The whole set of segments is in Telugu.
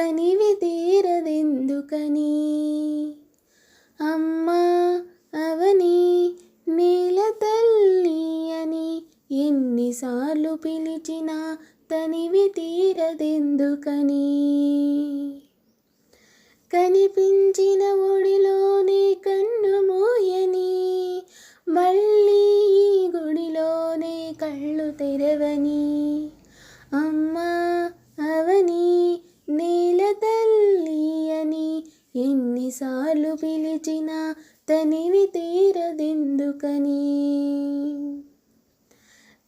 తనివి తీరదెందుకని. అమ్మా అవని నేల తల్లి అని ఎన్నిసార్లు పిలిచినా తనివి తీరదెందుకని. కనిపించిన ఒడిలోనే కన్ను మూయని, మళ్ళీ ఈ గుడిలోనే కళ్ళు తెరవని. అమ్మా అవని నేల తల్లి అని ఎన్నిసార్లు పిలిచినా తనివి తీరదెందుకని.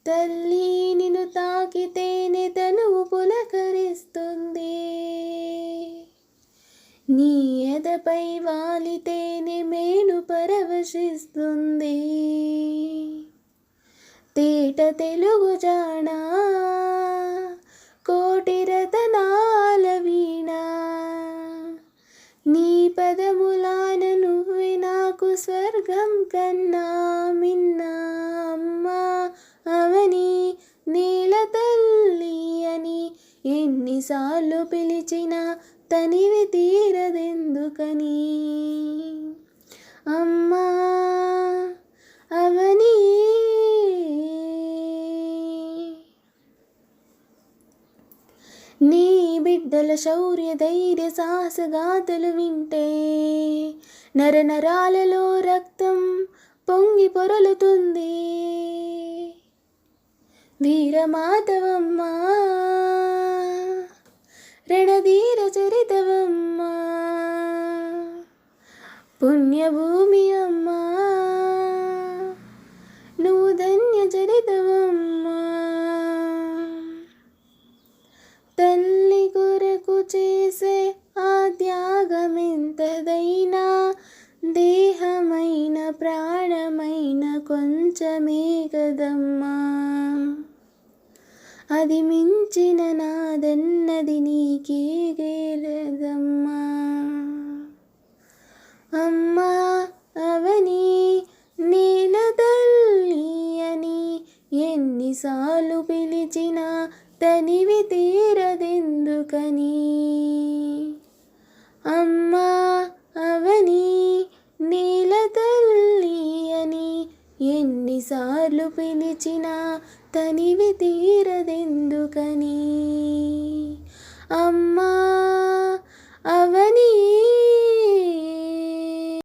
తల్లి నిన్ను తాకితేనే తనువు పులకరిస్తుంది, నీ ఎదపై వాలితేనే మేను పరవశిస్తుంది. తేట తెలుగు జానా కోటి రతనాల వీణ, నీ పదములాన నువ్వే నాకు స్వర్గం కన్నా మిన్నా. అమ్మా అవని నేల తల్లి అని ఎన్నిసార్లు పిలిచినా తనివి తీరదెందుకని. అమ్మా అవని. నీ బిడ్డల శౌర్య ధైర్య సాహసగాథలు వింటే నరనరాలలో రక్తం పొంగి పొరలుతుంది. వీరమాతవమ్మా రణధీర చరితవమ్మా, పుణ్యభూమి అమ్మా నువ్వు ధన్య చరితవమ్మా. తల్లి కొరకు చేసే ఆ త్యాగమెంతదైనా, దేహమైన ప్రాణమైన కొంచెమే కదమ్మా. అది మించిన నాదన్నది నీకే గేలదమ్మా. అమ్మా అవని నేల తల్లి అని ఎన్నిసార్లు పిలిచినా తనివి తీరదెందుకని. అమ్మా అవని నేల తల్లి అని ఎన్నిసార్లు పిలిచినా తనివి తీరదెందుకని.